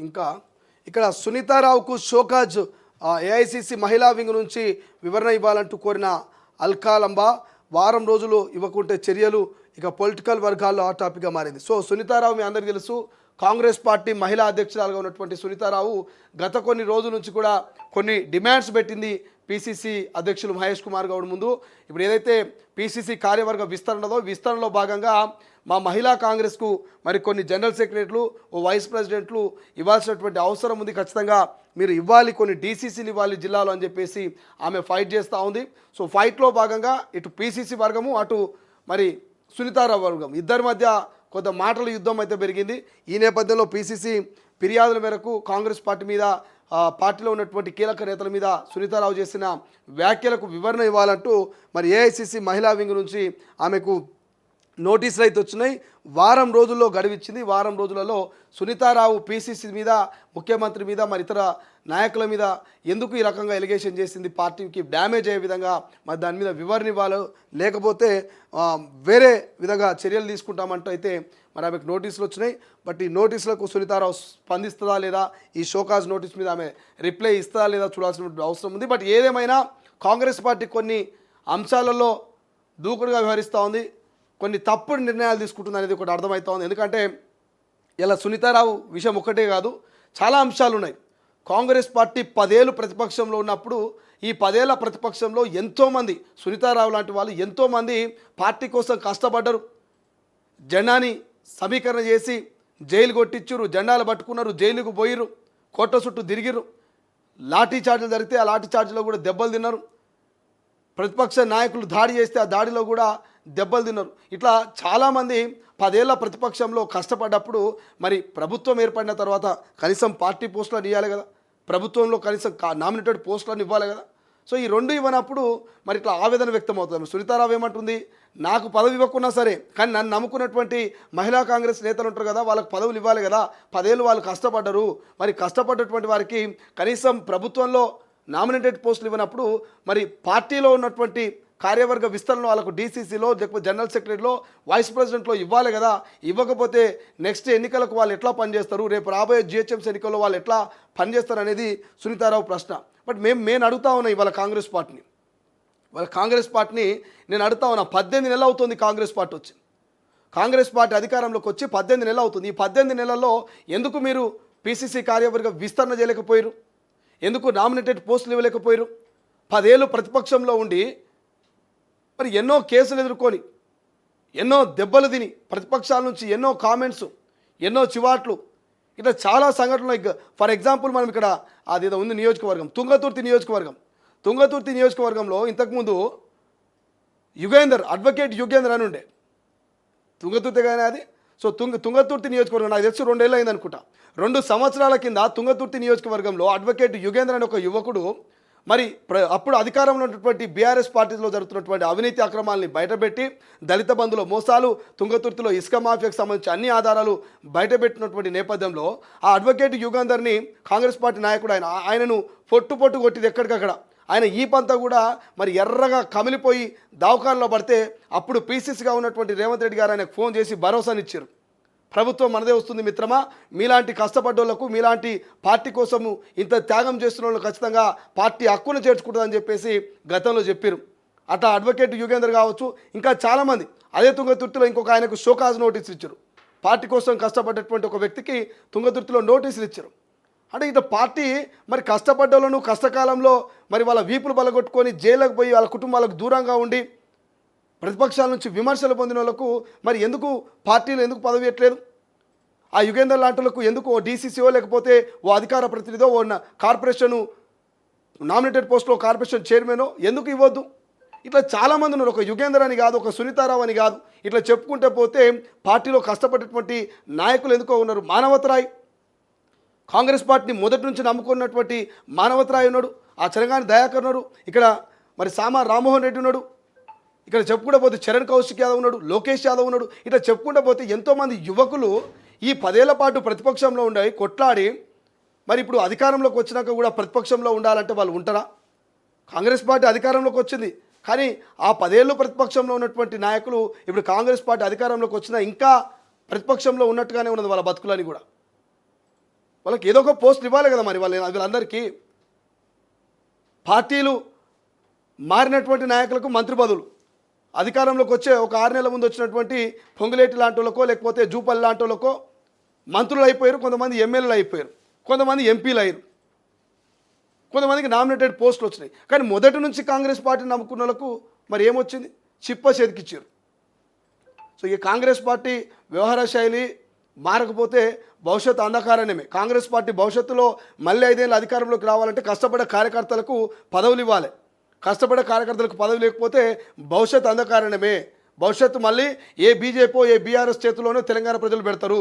ఇంకా ఇక్కడ సునీతారావుకు show cause AICC మహిళా వింగ్ నుంచి వివరణ ఇవ్వాలంటూ కోరిన అల్కాలంబా వారం రోజులు ఇవ్వకుంటే చర్యలు ఇక పొలిటికల్ వర్గాల్లో హాట్ టాపిక్గా మారింది. సో సునీతారావు మీ అందరికీ తెలుసు, కాంగ్రెస్ పార్టీ మహిళా అధ్యక్షురాలుగా ఉన్నటువంటి సునీతారావు గత కొన్ని రోజుల నుంచి కూడా కొన్ని డిమాండ్స్ పెట్టింది పిసిసి అధ్యక్షులు మహేష్ కుమార్ గౌడ్ ముందు. ఇప్పుడు ఏదైతే పిసిసి కార్యవర్గ విస్తరణలో భాగంగా మా మహిళా కాంగ్రెస్కు మరి కొన్ని జనరల్ సెక్రటరీలు, ఓ వైస్ ప్రెసిడెంట్లు ఇవ్వాల్సినటువంటి అవసరం ఉంది, ఖచ్చితంగా మీరు ఇవ్వాలి, కొన్ని డీసీసీలు ఇవ్వాలి జిల్లాలో అని చెప్పేసి ఆమె ఫైట్ చేస్తూ ఉంది. సో ఫైట్లో భాగంగా ఇటు పిసిసి వర్గము, అటు మరి సునీతారావు వర్గం ఇద్దరి మధ్య కొంత మాటల యుద్ధం అయితే పెరిగింది. ఈ నేపథ్యంలో పిసిసి ఫిర్యాదుల మేరకు కాంగ్రెస్ పార్టీ మీద, పార్టీలో ఉన్నటువంటి కీలక నేతల మీద సునీతారావు చేసిన వ్యాఖ్యలకు వివరణ ఇవ్వాలంటూ మరి ఏఐసిసి మహిళా వింగ్ నుంచి ఆమెకు నోటీసులు అయితే వచ్చినాయి. వారం రోజుల్లో గడువిచ్చింది. వారం రోజులలో సునీతారావు పిసిసి మీద, ముఖ్యమంత్రి మీద, మరి ఇతర నాయకుల మీద ఎందుకు ఈ రకంగా ఎలిగేషన్ చేసింది, పార్టీకి డ్యామేజ్ అయ్యే విధంగా మరి దాని మీద వివరణ ఇవ్వాలి, లేకపోతే వేరే విధంగా చర్యలు తీసుకుంటామంటూ అయితే మరి ఆమెకు నోటీసులు వచ్చినాయి. బట్ ఈ నోటీసులకు సునీతారావు స్పందిస్తుందా లేదా, ఈ షోకాజ్ నోటీస్ మీద ఆమె రిప్లై ఇస్తుందా లేదా చూడాల్సిన అవసరం ఉంది. బట్ ఏదేమైనా కాంగ్రెస్ పార్టీ కొన్ని అంశాలలో దూకుడుగా వ్యవహరిస్తూ ఉంది, కొన్ని తప్పుడు నిర్ణయాలు తీసుకుంటుంది అనేది ఒకటి అర్థమవుతా ఉంది. ఎందుకంటే ఇలా సునీతారావు విషయం ఒక్కటే కాదు, చాలా అంశాలు ఉన్నాయి. కాంగ్రెస్ పార్టీ 10 ఏళ్ళు ప్రతిపక్షంలో ఉన్నప్పుడు ఈ 10 ఏళ్ల ప్రతిపక్షంలో ఎంతోమంది, సునీతారావు లాంటి వాళ్ళు ఎంతోమంది పార్టీ కోసం కష్టపడ్డారు. జెండాని సమీకరణ చేసి జైలు కొట్టించురు, జెండాలు పట్టుకున్నారు, జైలుకు పోయిరు, కోట చుట్టూ తిరిగిరు, లాఠీ చార్జీలు జరిగితే ఆ లాఠీ చార్జీలో కూడా దెబ్బలు తిన్నారు. ప్రతిపక్ష నాయకులు దాడి చేస్తే ఆ దాడిలో కూడా దెబ్బలు తిన్నారు. ఇట్లా చాలామంది 10 ఏళ్ల ప్రతిపక్షంలో కష్టపడ్డప్పుడు మరి ప్రభుత్వం ఏర్పడిన తర్వాత కనీసం పార్టీ పోస్టులను ఇవ్వాలి కదా, ప్రభుత్వంలో కనీసం నామినేటెడ్ పోస్టులను ఇవ్వాలి కదా. సో ఈ రెండు ఇవ్వనప్పుడు మరి ఇట్లా ఆవేదన వ్యక్తం అవుతుంది. సునీతారావు ఏమంటుంది, నాకు పదవి ఇవ్వకున్నా సరే కానీ నన్ను నమ్ముకున్నటువంటి మహిళా కాంగ్రెస్ నేతలు ఉంటారు కదా, వాళ్ళకి పదవులు ఇవ్వాలి కదా, 10 ఏళ్ళు వాళ్ళు కష్టపడ్డరు, మరి కష్టపడ్డటువంటి వారికి కనీసం ప్రభుత్వంలో నామినేటెడ్ పోస్టులు ఇవ్వనప్పుడు మరి పార్టీలో ఉన్నటువంటి కార్యవర్గ విస్తరణలో వాళ్ళకు డీసీసీలో, లేకపోతే జనరల్ సెక్రటరీలో, వైస్ ప్రెసిడెంట్లో ఇవ్వాలి కదా, ఇవ్వకపోతే నెక్స్ట్ ఎన్నికలకు వాళ్ళు ఎట్లా పనిచేస్తారు, రేపు రాబోయే జిహెచ్ఎంసీ ఎన్నికల్లో వాళ్ళు ఎట్లా పనిచేస్తారు అనేది సునీతారావు ప్రశ్న. బట్ నేను అడుగుతా ఉన్నా ఇవాళ కాంగ్రెస్ పార్టీని నేను అడుగుతా ఉన్నా, 18 నెలలు అవుతుంది కాంగ్రెస్ పార్టీ వచ్చి, కాంగ్రెస్ పార్టీ అధికారంలోకి వచ్చి 18 నెలలు అవుతుంది. ఈ 18 నెలల్లో ఎందుకు మీరు పిసిసి కార్యవర్గ విస్తరణ చేయలేకపోయారు, ఎందుకు నామినేటెడ్ పోస్టులు ఇవ్వలేకపోయారు? 10 ఏళ్ళు ప్రతిపక్షంలో ఉండి మరి ఎన్నో కేసులు ఎదుర్కొని, ఎన్నో దెబ్బలు తిని, ప్రతిపక్షాల నుంచి ఎన్నో కామెంట్స్, ఎన్నో చివాట్లు, ఇట్లా చాలా సంఘటనలు. ఫర్ ఎగ్జాంపుల్ మనం ఇక్కడ అదేదో ఉంది నియోజకవర్గం, తుంగతుర్తి నియోజకవర్గంలో ఇంతకుముందు అడ్వకేట్ యుగేందర్ అని ఉండే, తుంగతుర్తి కానీ అది. సో తుంగతుర్తి నియోజకవర్గం నాకు తెలిసి 2 ఏళ్ళు అయింది అనుకుంటా. 2 సంవత్సరాల కింద తుంగతుర్తి నియోజకవర్గంలో అడ్వకేట్ యుగేందర్ అనే ఒక యువకుడు మరి అప్పుడు అధికారంలో ఉన్నటువంటి బీఆర్ఎస్ పార్టీలో జరుగుతున్నటువంటి అవినీతి అక్రమాలని బయటపెట్టి, దళిత బంధుల మోసాలు, తుంగతుర్తిలో ఇసుక మాఫియాకు సంబంధించి అన్ని ఆధారాలు బయటపెట్టినటువంటి నేపథ్యంలో ఆ అడ్వకేట్ యుగేందర్ని కాంగ్రెస్ పార్టీ నాయకుడు ఆయనను పొట్టు కొట్టింది ఎక్కడికక్కడ. ఆయన ఈ పంతా కూడా మరి ఎర్రగా కమిలిపోయి దవాఖానలో పడితే అప్పుడు పీసీసీగా ఉన్నటువంటి రేవంత్ రెడ్డి గారు ఆయనకు ఫోన్ చేసి భరోసానిచ్చారు, ప్రభుత్వం మనదే వస్తుంది మిత్రమా, మీలాంటి కష్టపడ్డోళ్లకు, మీలాంటి పార్టీ కోసము ఇంత త్యాగం చేస్తున్న వాళ్ళు ఖచ్చితంగా పార్టీ హక్కును చేర్చుకుంటుందని చెప్పేసి గతంలో చెప్పారు. అట్లా అడ్వకేట్ యుగేందర్ కావచ్చు, ఇంకా చాలామంది. అదే తుంగతుర్తిలో ఇంకొక ఆయనకు షోకాజ్ నోటీసులు ఇచ్చారు. పార్టీ కోసం కష్టపడ్డటువంటి ఒక వ్యక్తికి తుంగతుర్తిలో నోటీసులు ఇచ్చారు. అంటే ఇట్లా పార్టీ మరి కష్టపడ్డోళ్ళను కష్టకాలంలో మరి వాళ్ళ వీపులు బలగొట్టుకొని జైలుకు పోయి వాళ్ళ కుటుంబాలకు దూరంగా ఉండి ప్రతిపక్షాల నుంచి విమర్శలు పొందిన వాళ్ళకు మరి ఎందుకు పార్టీలో ఎందుకు పదవి ఇవ్వట్లేదు? ఆ యుగేందర్ లాంటి ఎందుకు ఓ డీసీసీఓ, లేకపోతే ఓ అధికార ప్రతినిధో, ఓ కార్పొరేషను నామినేటెడ్ పోస్టులో కార్పొరేషన్ చైర్మనో ఎందుకు ఇవ్వద్దు? ఇట్లా చాలామంది ఉన్నారు. ఒక యుగేందర్ అని కాదు, ఒక సునీతారావు అని కాదు, ఇట్లా చెప్పుకుంటే పోతే పార్టీలో కష్టపడేటువంటి నాయకులు ఎందుకో ఉన్నారు. మానవతరాయ్, కాంగ్రెస్ పార్టీని మొదటి నుంచి నమ్ముకున్నటువంటి మానవతరాయ్ ఉన్నాడు, ఆ చరగాని దయాకర్ ఉన్నాడు, ఇక్కడ మరి సామా రామ్మోహన్ రెడ్డి ఉన్నాడు, ఇక్కడ చెప్పుకుంటూ పోతే చరణ్ కౌశిక్ యాదవ్ ఉన్నాడు, లోకేష్ యాదవ్ ఉన్నాడు. ఇట్లా చెప్పుకుంటూ పోతే ఎంతోమంది యువకులు ఈ 10 ఏళ్ల పాటు ప్రతిపక్షంలో ఉండి కొట్లాడి మరి ఇప్పుడు అధికారంలోకి వచ్చినాక కూడా ప్రతిపక్షంలో ఉండాలంటే వాళ్ళు ఉంటారా? కాంగ్రెస్ పార్టీ అధికారంలోకి వచ్చింది, కానీ ఆ 10 ఏళ్ళు ప్రతిపక్షంలో ఉన్నటువంటి నాయకులు ఇప్పుడు కాంగ్రెస్ పార్టీ అధికారంలోకి వచ్చినా ఇంకా ప్రతిపక్షంలో ఉన్నట్టుగానే ఉన్నది వాళ్ళ బతుకులని కూడా. వాళ్ళకి ఏదో ఒక పోస్ట్ ఇవ్వాలి కదా మరి వీళ్ళందరికీ. పార్టీలు మారినటువంటి నాయకులకు మంత్రి పదవులు, అధికారంలోకి వచ్చే ఒక 6 నెలల ముందు వచ్చినటువంటి పొంగులేటి లాంటి వాళ్ళకో లేకపోతే జూపల్లి లాంటి వాళ్ళకో మంత్రులు అయిపోయారు, కొంతమంది ఎమ్మెల్యేలు అయిపోయారు, కొంతమంది ఎంపీలు అయ్యారు, కొంతమందికి నామినేటెడ్ పోస్టులు వచ్చినాయి. కానీ మొదటి నుంచి కాంగ్రెస్ పార్టీని నమ్ముకున్న వాళ్ళకు మరి ఏమొచ్చింది? చిప్ప చేతికిచ్చారు. సో ఈ కాంగ్రెస్ పార్టీ వ్యవహార శైలి మారకపోతే భవిష్యత్తు అంధకారణమే. కాంగ్రెస్ పార్టీ భవిష్యత్తులో మళ్ళీ 5 ఏళ్ళ అధికారంలోకి రావాలంటే కష్టపడే కార్యకర్తలకు పదవులు ఇవ్వాలి. కష్టపడే కార్యకర్తలకు పదవి లేకపోతే భవిష్యత్తు అంధకారణమే. భవిష్యత్తు మళ్ళీ ఏ బీజేపీ ఏ బీఆర్ఎస్ చేతిలోనో తెలంగాణ ప్రజలు పెడతారు.